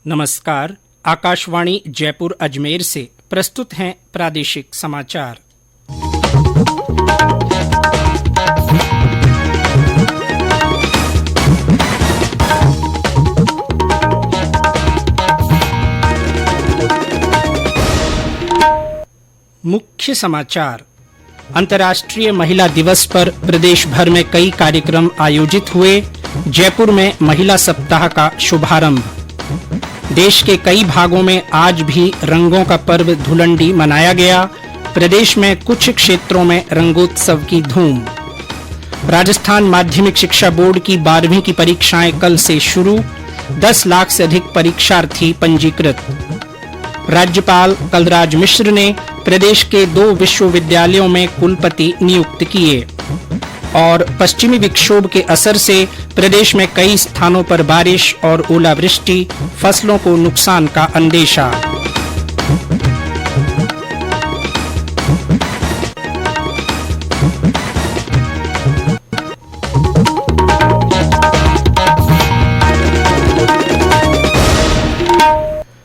नमस्कार। आकाशवाणी जयपुर अजमेर से प्रस्तुत हैं प्रादेशिक समाचार। मुख्य समाचार। अंतर्राष्ट्रीय महिला दिवस पर प्रदेश भर में कई कार्यक्रम आयोजित हुए। जयपुर में महिला सप्ताह का शुभारंभ। देश के कई भागों में आज भी रंगों का पर्व धुलंडी मनाया गया। प्रदेश में कुछ क्षेत्रों में रंगोत्सव की धूम। राजस्थान माध्यमिक शिक्षा बोर्ड की 12वीं की परीक्षाएं कल से शुरू। 10 लाख से अधिक परीक्षार्थी पंजीकृत। राज्यपाल कलराज मिश्र ने प्रदेश के 2 विश्वविद्यालयों में कुलपति नियुक्त किए। और पश्चिमी विक्षोभ के असर से प्रदेश में कई स्थानों पर बारिश और ओलावृष्टि, फसलों को नुकसान का अंदेशा।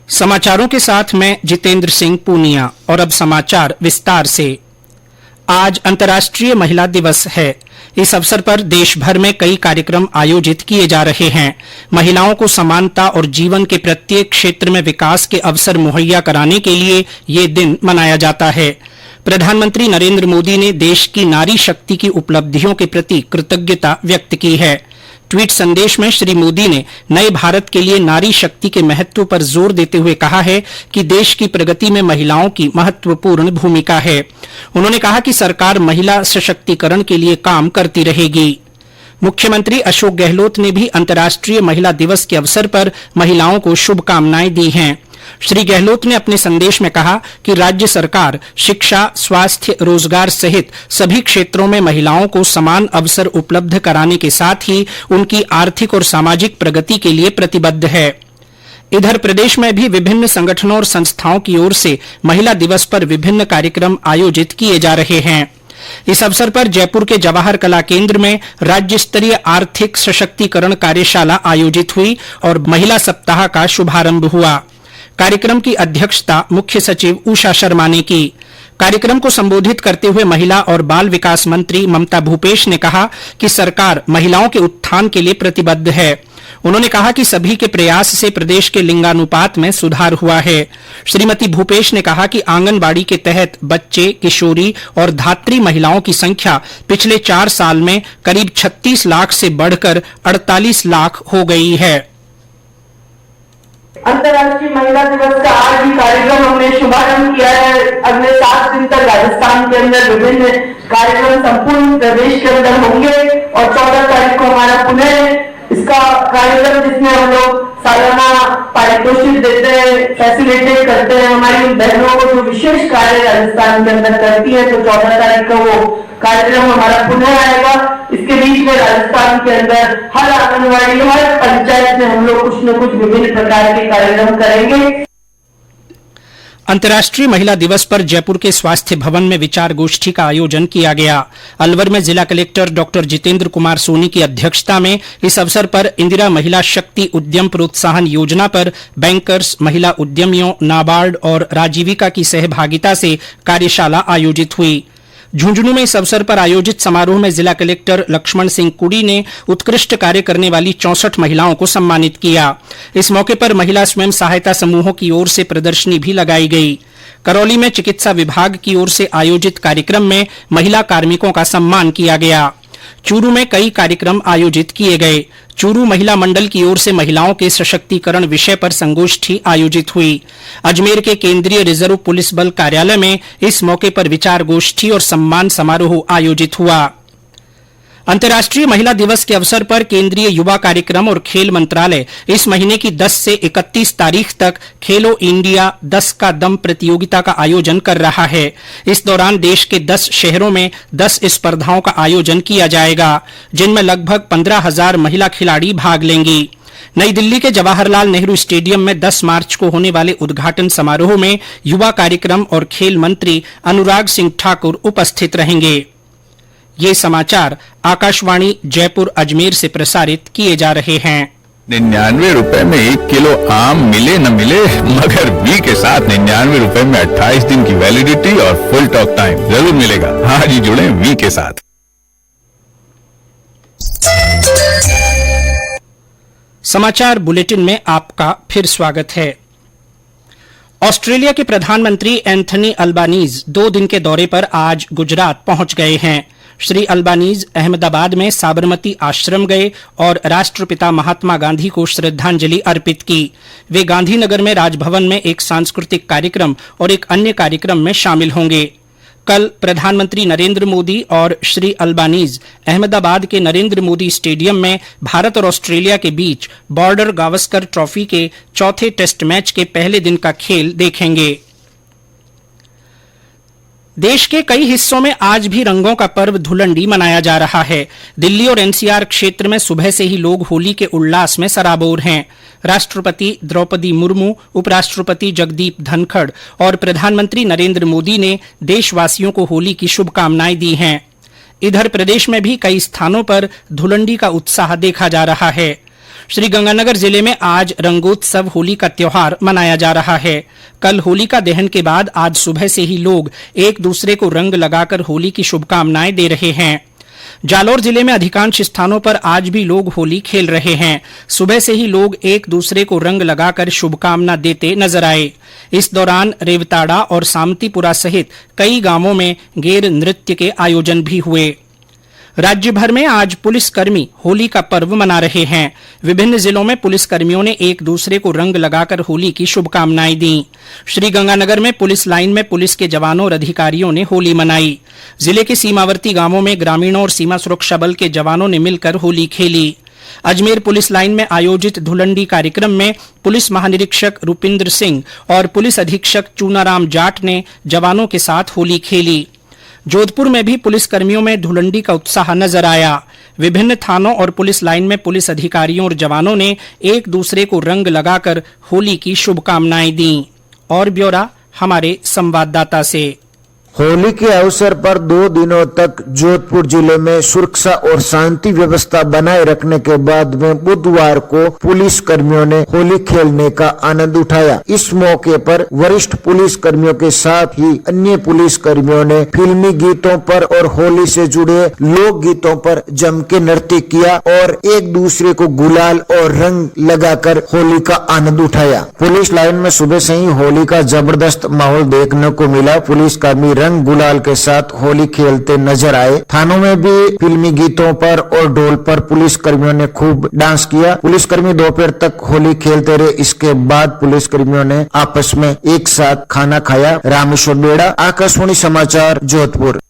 समाचारों के साथ मैं जितेंद्र सिंह पूनिया। और अब समाचार विस्तार से। आज अंतर्राष्ट्रीय महिला दिवस है। इस अवसर पर देश भर में कई कार्यक्रम आयोजित किए जा रहे हैं। महिलाओं को समानता और जीवन के प्रत्येक क्षेत्र में विकास के अवसर मुहैया कराने के लिए ये दिन मनाया जाता है। प्रधानमंत्री नरेंद्र मोदी ने देश की नारी शक्ति की उपलब्धियों के प्रति कृतज्ञता व्यक्त की है। ट्वीट संदेश में श्री मोदी ने नए भारत के लिए नारी शक्ति के महत्व पर जोर देते हुए कहा है कि देश की प्रगति में महिलाओं की महत्वपूर्ण भूमिका है। उन्होंने कहा कि सरकार महिला सशक्तिकरण के लिए काम करती रहेगी। मुख्यमंत्री अशोक गहलोत ने भी अंतर्राष्ट्रीय महिला दिवस के अवसर पर महिलाओं को शुभकामनाएं दी हैं। श्री गहलोत ने अपने संदेश में कहा कि राज्य सरकार शिक्षा, स्वास्थ्य, रोजगार सहित सभी क्षेत्रों में महिलाओं को समान अवसर उपलब्ध कराने के साथ ही उनकी आर्थिक और सामाजिक प्रगति के लिए प्रतिबद्ध है। इधर प्रदेश में भी विभिन्न संगठनों और संस्थाओं की ओर से महिला दिवस पर विभिन्न कार्यक्रम आयोजित किए जा रहे हैं। इस अवसर पर जयपुर के जवाहर कला केंद्र में राज्य स्तरीय आर्थिक सशक्तिकरण कार्यशाला आयोजित हुई और महिला सप्ताह का शुभारंभ हुआ। कार्यक्रम की अध्यक्षता मुख्य सचिव उषा शर्मा ने की। कार्यक्रम को संबोधित करते हुए महिला और बाल विकास मंत्री ममता भूपेश ने कहा कि सरकार महिलाओं के उत्थान के लिए प्रतिबद्ध है। उन्होंने कहा कि सभी के प्रयास से प्रदेश के लिंगानुपात में सुधार हुआ है। श्रीमती भूपेश ने कहा कि आंगनबाड़ी के तहत बच्चे, किशोरी और धात्री महिलाओं की संख्या पिछले 4 साल में करीब 36 लाख से बढ़कर 48 लाख हो गई है। अंतर्राष्ट्रीय महिला दिवस का आज ही कार्यक्रम हमने शुभारंभ किया है। अगले 7 दिन तक राजस्थान के अंदर विभिन्न कार्यक्रम संपूर्ण प्रदेश के अंदर होंगे और 14 तारीख को हमारा पुनः इसका कार्यक्रम जिसमें हम लोग सालाना पारितोषिक देते हैं, फैसिलिटेट करते हैं हमारी बहनों को जो विशेष कार्य राजस्थान के अंदर करती है। तो 14 तारीख का वो कार्यक्रम हमारा पुनः आएगा। इसके बीच में राजस्थान के अंदर हर आंगनबाड़ी, हर पंचायत में हम लोग कुछ न कुछ विभिन्न प्रकार के कार्यक्रम करेंगे। अंतर्राष्ट्रीय महिला दिवस पर जयपुर के स्वास्थ्य भवन में विचार गोष्ठी का आयोजन किया गया। अलवर में जिला कलेक्टर डॉक्टर जितेंद्र कुमार सोनी की अध्यक्षता में इस अवसर पर इंदिरा महिला शक्ति उद्यम प्रोत्साहन योजना पर बैंकर्स, महिला उद्यमियों, नाबार्ड और राजीविका की सहभागिता से कार्यशाला आयोजित हुई। झुंझुनू में इस अवसर पर आयोजित समारोह में जिला कलेक्टर लक्ष्मण सिंह कुड़ी ने उत्कृष्ट कार्य करने वाली 64 महिलाओं को सम्मानित किया। इस मौके पर महिला स्वयं सहायता समूहों की ओर से प्रदर्शनी भी लगाई गई। करौली में चिकित्सा विभाग की ओर से आयोजित कार्यक्रम में महिला कार्मिकों का सम्मान किया गया। चूरू में कई कार्यक्रम आयोजित किए गए। चूरू महिला मंडल की ओर से महिलाओं के सशक्तिकरण विषय पर संगोष्ठी आयोजित हुई। अजमेर के केंद्रीय रिजर्व पुलिस बल कार्यालय में इस मौके पर विचार गोष्ठी और सम्मान समारोह आयोजित हुआ। अंतर्राष्ट्रीय महिला दिवस के अवसर पर केंद्रीय युवा कार्यक्रम और खेल मंत्रालय इस महीने की 10 से 31 तारीख तक खेलो इंडिया 10 का दम प्रतियोगिता का आयोजन कर रहा है। इस दौरान देश के 10 शहरों में 10 स्पर्धाओं का आयोजन किया जाएगा, जिनमें लगभग 15,000 महिला खिलाड़ी भाग लेंगी। नई दिल्ली के जवाहरलाल नेहरू स्टेडियम में 10 मार्च को होने वाले उद्घाटन समारोह में युवा कार्यक्रम और खेल मंत्री अनुराग सिंह ठाकुर उपस्थित रहेंगे। ये समाचार आकाशवाणी जयपुर अजमेर से प्रसारित किए जा रहे हैं। ₹99 में 1 किलो आम मिले न मिले, मगर वी के साथ ₹99 में 28 दिन की वैलिडिटी और फुल टॉक टाइम जरूर मिलेगा। आज ही जुड़े वी के साथ। समाचार बुलेटिन में आपका फिर स्वागत है। ऑस्ट्रेलिया के प्रधानमंत्री एंथनी अल्बानीज 2 दिन के दौरे पर आज गुजरात पहुंच गए हैं। श्री अल्बानीज अहमदाबाद में साबरमती आश्रम गए और राष्ट्रपिता महात्मा गांधी को श्रद्धांजलि अर्पित की। वे गांधीनगर में राजभवन में एक सांस्कृतिक कार्यक्रम और एक अन्य कार्यक्रम में शामिल होंगे। कल प्रधानमंत्री नरेंद्र मोदी और श्री अल्बानीज अहमदाबाद के नरेंद्र मोदी स्टेडियम में भारत और ऑस्ट्रेलिया के बीच बॉर्डर गावस्कर ट्रॉफी के चौथे टेस्ट मैच के पहले दिन का खेल देखेंगे। देश के कई हिस्सों में आज भी रंगों का पर्व धुलंडी मनाया जा रहा है। दिल्ली और एनसीआर क्षेत्र में सुबह से ही लोग होली के उल्लास में सराबोर हैं। राष्ट्रपति द्रौपदी मुर्मू, उपराष्ट्रपति जगदीप धनखड़ और प्रधानमंत्री नरेंद्र मोदी ने देशवासियों को होली की शुभकामनाएं दी हैं। इधर प्रदेश में भी कई स्थानों पर धुलंडी का उत्साह देखा जा रहा है। श्रीगंगानगर जिले में आज रंगोत्सव होली का त्योहार मनाया जा रहा है। कल होलिका दहन के बाद आज सुबह से ही लोग एक दूसरे को रंग लगाकर होली की शुभकामनाएं दे रहे हैं। जालौर जिले में अधिकांश स्थानों पर आज भी लोग होली खेल रहे हैं। सुबह से ही लोग एक दूसरे को रंग लगाकर शुभकामना देते नजर आए। इस दौरान रेवताड़ा और सामतीपुरा सहित कई गांवों में गेर नृत्य के आयोजन भी हुए। राज्य भर में आज पुलिसकर्मी होली का पर्व मना रहे हैं। विभिन्न जिलों में पुलिसकर्मियों ने एक दूसरे को रंग लगाकर होली की शुभकामनाएं दी। श्रीगंगानगर में पुलिस लाइन में पुलिस के जवानों और अधिकारियों ने होली मनाई। जिले के सीमावर्ती गांवों में ग्रामीणों और सीमा सुरक्षा बल के जवानों ने मिलकर होली खेली। अजमेर पुलिस लाइन में आयोजित धुलंडी कार्यक्रम में पुलिस महानिरीक्षक रूपिंदर सिंह और पुलिस अधीक्षक चूनाराम जाट ने जवानों के साथ होली खेली। जोधपुर में भी पुलिसकर्मियों में धुलंडी का उत्साह नजर आया। विभिन्न थानों और पुलिस लाइन में पुलिस अधिकारियों और जवानों ने एक दूसरे को रंग लगाकर होली की शुभकामनाएं दी। और ब्यौरा हमारे संवाददाता से। होली के अवसर पर 2 दिनों तक जोधपुर जिले में सुरक्षा और शांति व्यवस्था बनाए रखने के बाद में बुधवार को पुलिस कर्मियों ने होली खेलने का आनंद उठाया। इस मौके पर वरिष्ठ पुलिस कर्मियों के साथ ही अन्य पुलिस कर्मियों ने फिल्मी गीतों पर और होली से जुड़े लोक गीतों पर जम के नृत्य किया और एक दूसरे को गुलाल और रंग लगाकर होली का आनंद उठाया। पुलिस लाइन में सुबह से ही होली का जबरदस्त माहौल देखने को मिला। पुलिस कर्मी रंग गुलाल के साथ होली खेलते नजर आए। थानों में भी फिल्मी गीतों पर और ढोल पर पुलिस कर्मियों ने खूब डांस किया। पुलिसकर्मी दोपहर तक होली खेलते रहे। इसके बाद पुलिस कर्मियों ने आपस में एक साथ खाना खाया। रामेश्वर बेड़ा, आकाशवाणी समाचार, जोधपुर।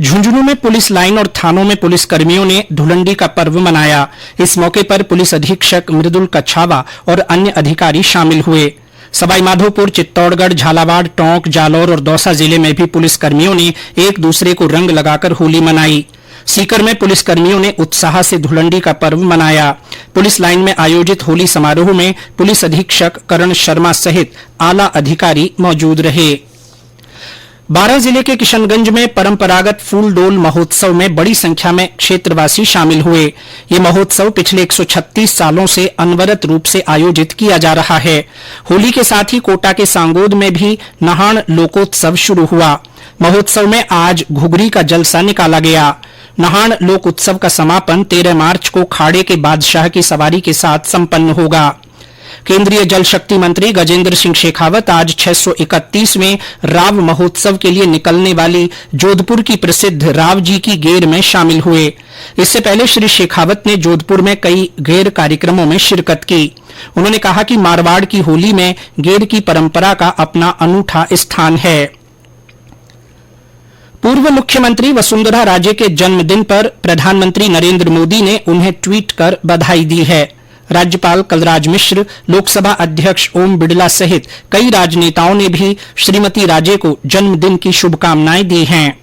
झुंझुनू में पुलिस लाइन और थानों में पुलिस कर्मियों ने धुलंडी का पर्व मनाया। इस मौके पर पुलिस अधीक्षक मृदुल कछावा और अन्य अधिकारी शामिल हुए। सवाईमाधोपुर, चित्तौड़गढ़, झालावाड़, टोंक, जालौर और दौसा जिले में भी पुलिसकर्मियों ने एक दूसरे को रंग लगाकर होली मनाई। सीकर में पुलिसकर्मियों ने उत्साह से धुलंडी का पर्व मनाया। पुलिस लाइन में आयोजित होली समारोह में पुलिस अधीक्षक करण शर्मा सहित आला अधिकारी मौजूद रहे। 12 जिले के किशनगंज में परंपरागत फूलडोल महोत्सव में बड़ी संख्या में क्षेत्रवासी शामिल हुए। ये महोत्सव पिछले 136 सालों से अनवरत रूप से आयोजित किया जा रहा है। होली के साथ ही कोटा के सांगोद में भी नहाण लोकोत्सव शुरू हुआ। महोत्सव में आज घुघरी का जलसा निकाला गया। नहाण लोक उत्सव का समापन 13 मार्च को खाड़े के बादशाह की सवारी के साथ संपन्न होगा। केंद्रीय जल शक्ति मंत्री गजेंद्र सिंह शेखावत आज 631वें राव महोत्सव के लिए निकलने वाली जोधपुर की प्रसिद्ध राव जी की गेर में शामिल हुए। इससे पहले श्री शेखावत ने जोधपुर में कई गेर कार्यक्रमों में शिरकत की। उन्होंने कहा कि मारवाड़ की होली में गेर की परंपरा का अपना अनूठा स्थान है। पूर्व मुख्यमंत्री वसुंधरा राजे के जन्मदिन पर प्रधानमंत्री नरेंद्र मोदी ने उन्हें ट्वीट कर बधाई दी है। राज्यपाल कलराज मिश्र, लोकसभा अध्यक्ष ओम बिड़ला सहित कई राजनेताओं ने भी श्रीमती राजे को जन्मदिन की शुभकामनाएं दी हैं।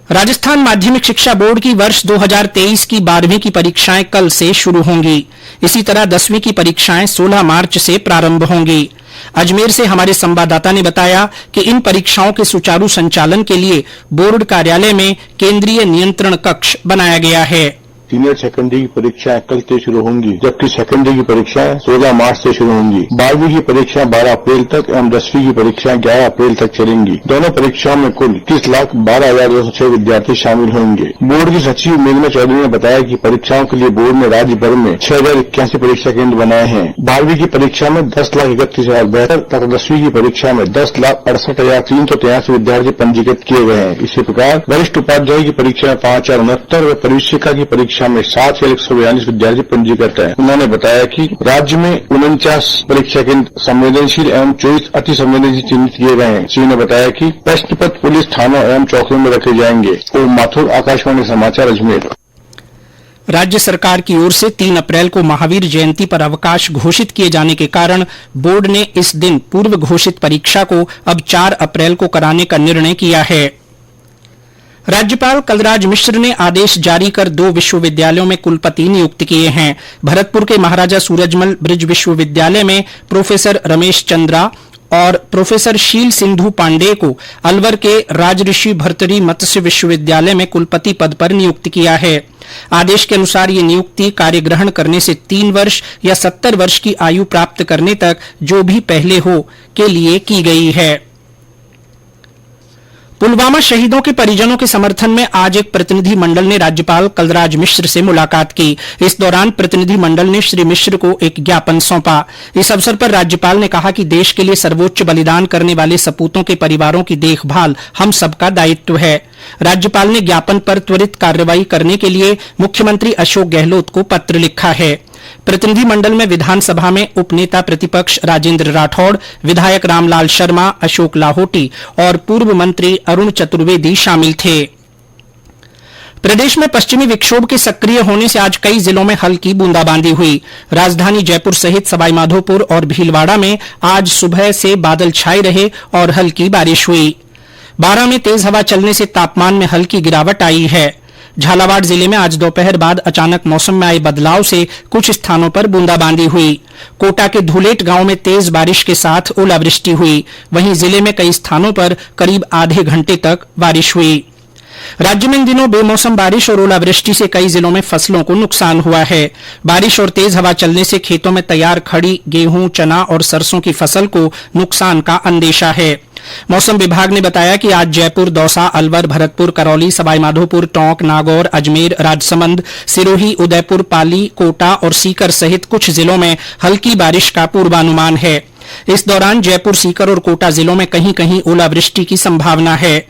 राजस्थान माध्यमिक शिक्षा बोर्ड की वर्ष 2023 की 12वीं की परीक्षाएं कल से शुरू होंगी। इसी तरह 10वीं की परीक्षाएं 16 मार्च से प्रारंभ होंगी। अजमेर से हमारे संवाददाता ने बताया कि इन परीक्षाओं के सुचारू संचालन के लिए बोर्ड कार्यालय में केंद्रीय नियंत्रण कक्ष बनाया गया है। सीनियर सेकेंडरी की परीक्षाएं कल से शुरू होंगी, जबकि सेकेंडरी की परीक्षाएं 16 मार्च से शुरू होंगी। 12वीं की परीक्षाएं 12 अप्रैल तक एवं 10वीं की परीक्षाएं 11 अप्रैल तक चलेंगी। दोनों परीक्षाओं में कुल 21,12,206 विद्यार्थी शामिल होंगे। बोर्ड की सचिव मेघना चौधरी ने बताया कि परीक्षाओं के लिए बोर्ड ने राज्य भर में 6,081 परीक्षा केंद्र बनाए हैं। 12वीं की परीक्षा में 10,31,072 तथा 10वीं की परीक्षा में 10,68,383 विद्यार्थी पंजीकृत किए गए हैं। इसी प्रकार वरिष्ठ उपाध्याय की परीक्षा में 5,069 व प्रवेशिका की परीक्षा में 7,142 विद्यार्थी पंजीकृत हैं। उन्होंने बताया कि राज्य में 49 परीक्षा केंद्र संवेदनशील एवं 24 अति संवेदनशील चिन्हित किए गए हैं। श्री ने बताया कि प्रश्न पत्र पुलिस थानों एवं चौकियों में रखे जाएंगे। और माथुर, आकाशवाणी समाचार, अजमेर। राज्य सरकार की ओर से 3 अप्रैल को महावीर जयंती पर अवकाश घोषित किए जाने के कारण बोर्ड ने इस दिन पूर्व घोषित परीक्षा को अब 4 अप्रैल को कराने का निर्णय किया है। राज्यपाल कलराज मिश्र ने आदेश जारी कर 2 विश्वविद्यालयों में कुलपति नियुक्त किए हैं। भरतपुर के महाराजा सूरजमल ब्रिज विश्वविद्यालय में प्रोफेसर रमेश चंद्रा और प्रोफेसर शील सिंधु पांडेय को अलवर के राजऋषि भर्तृहरि मत्स्य विश्वविद्यालय में कुलपति पद पर नियुक्त किया है। आदेश के अनुसार ये नियुक्ति कार्य ग्रहण करने से 3 वर्ष या 70 वर्ष की आयु प्राप्त करने तक जो भी पहले हो के लिए की गई है। पुलवामा शहीदों के परिजनों के समर्थन में आज एक प्रतिनिधि मंडल ने राज्यपाल कलराज मिश्र से मुलाकात की। इस दौरान प्रतिनिधि मंडल ने श्री मिश्र को एक ज्ञापन सौंपा। इस अवसर पर राज्यपाल ने कहा कि देश के लिए सर्वोच्च बलिदान करने वाले सपूतों के परिवारों की देखभाल हम सबका दायित्व है। राज्यपाल ने ज्ञापन पर त्वरित कार्रवाई करने के लिए मुख्यमंत्री अशोक गहलोत को पत्र लिखा है। प्रतिनिधि मंडल में विधानसभा में उपनेता प्रतिपक्ष राजेंद्र राठौड़, विधायक रामलाल शर्मा, अशोक लाहोटी और पूर्व मंत्री अरुण चतुर्वेदी शामिल थे। प्रदेश में पश्चिमी विक्षोभ के सक्रिय होने से आज कई जिलों में हल्की बूंदाबांदी हुई। राजधानी जयपुर सहित सवाईमाधोपुर और भीलवाड़ा में आज सुबह से बादल छाए रहे और हल्की बारिश हुई। बारां में तेज हवा चलने से तापमान में हल्की गिरावट आई है। झालावाड़ जिले में आज दोपहर बाद अचानक मौसम में आए बदलाव से कुछ स्थानों पर बूंदाबांदी हुई। कोटा के धुलेट गांव में तेज बारिश के साथ ओलावृष्टि हुई। वहीं जिले में कई स्थानों पर करीब आधे घंटे तक बारिश हुई। राज्य में इन दिनों बेमौसम बारिश और ओलावृष्टि से कई जिलों में फसलों को नुकसान हुआ है। बारिश और तेज हवा चलने से खेतों में तैयार खड़ी गेहूं, चना और सरसों की फसल को नुकसान का अंदेशा है। मौसम विभाग ने बताया कि आज जयपुर, दौसा, अलवर, भरतपुर, करौली, सवाईमाधोपुर, टोंक, नागौर, अजमेर, राजसमंद, सिरोही, उदयपुर, पाली, कोटा और सीकर सहित कुछ जिलों में हल्की बारिश का पूर्वानुमान है। इस दौरान जयपुर, सीकर और कोटा जिलों में कहीं कहीं ओलावृष्टि की संभावना है।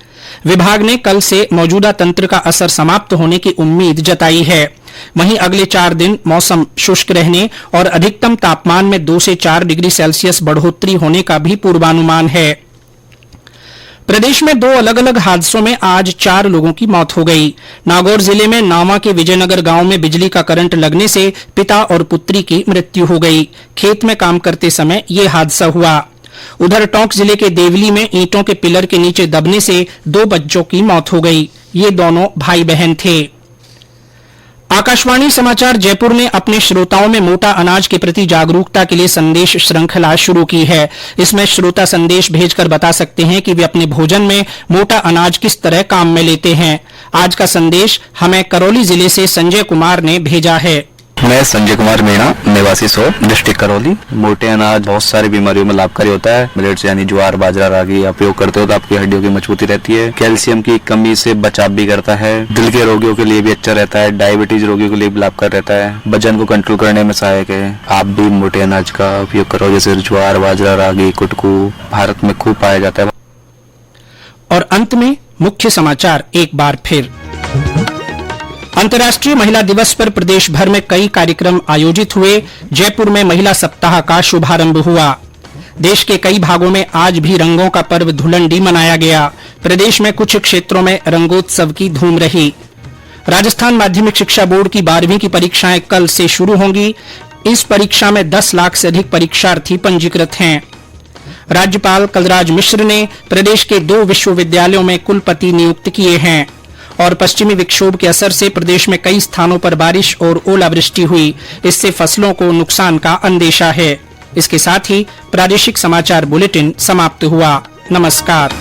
विभाग ने कल से मौजूदा तंत्र का असर समाप्त होने की उम्मीद जताई है। वहीं अगले 4 दिन मौसम शुष्क रहने और अधिकतम तापमान में 2 से 4 डिग्री सेल्सियस बढ़ोतरी होने का भी पूर्वानुमान है। प्रदेश में 2 अलग अलग हादसों में आज 4 लोगों की मौत हो गई। नागौर जिले में नावा के विजयनगर गांव में बिजली का करंट लगने से पिता और पुत्री की मृत्यु हो गई। खेत में काम करते समय ये हादसा हुआ। उधर टोंक जिले के देवली में ईंटों के पिलर के नीचे दबने से 2 बच्चों की मौत हो गई। ये दोनों भाई बहन थे। आकाशवाणी समाचार जयपुर ने अपने श्रोताओं में मोटा अनाज के प्रति जागरूकता के लिए संदेश श्रृंखला शुरू की है। इसमें श्रोता संदेश भेजकर बता सकते हैं कि वे अपने भोजन में मोटा अनाज किस तरह काम में लेते हैं। आज का संदेश हमें करौली जिले से संजय कुमार ने भेजा है। मैं संजय कुमार मीणा, निवासी 100, डिस्ट्रिक्ट करौली। मोटे अनाज बहुत सारी बीमारियों में लाभकारी होता है। मिलेट्स यानी ज्वार, बाजरा, रागी आप प्रयोग करते हो तो आपकी हड्डियों की मजबूती रहती है। कैल्शियम की कमी से बचाव भी करता है। दिल के रोगियों के लिए भी अच्छा रहता है। डायबिटीज रोगियों के लिए भी लाभकारी रहता है। वजन को कंट्रोल करने में सहायक है। आप भी मोटे अनाज का उपयोग करो, जैसे ज्वार, बाजरा, रागी, कुटकू भारत में खूब पाया जाता है। और अंत में मुख्य समाचार एक बार फिर। अंतर्राष्ट्रीय महिला दिवस पर प्रदेश भर में कई कार्यक्रम आयोजित हुए। जयपुर में महिला सप्ताह का शुभारंभ हुआ। देश के कई भागों में आज भी रंगों का पर्व धुलंडी मनाया गया। प्रदेश में कुछ क्षेत्रों में रंगोत्सव की धूम रही। राजस्थान माध्यमिक शिक्षा बोर्ड की 12वीं की परीक्षाएं कल से शुरू होंगी। इस परीक्षा में 10 लाख से अधिक परीक्षार्थी पंजीकृत हैं। राज्यपाल कलराज मिश्र ने प्रदेश के 2 विश्वविद्यालयों में कुलपति नियुक्त किए हैं। और पश्चिमी विक्षोभ के असर से प्रदेश में कई स्थानों पर बारिश और ओलावृष्टि हुई। इससे फसलों को नुकसान का अंदेशा है। इसके साथ ही प्रादेशिक समाचार बुलेटिन समाप्त हुआ। नमस्कार।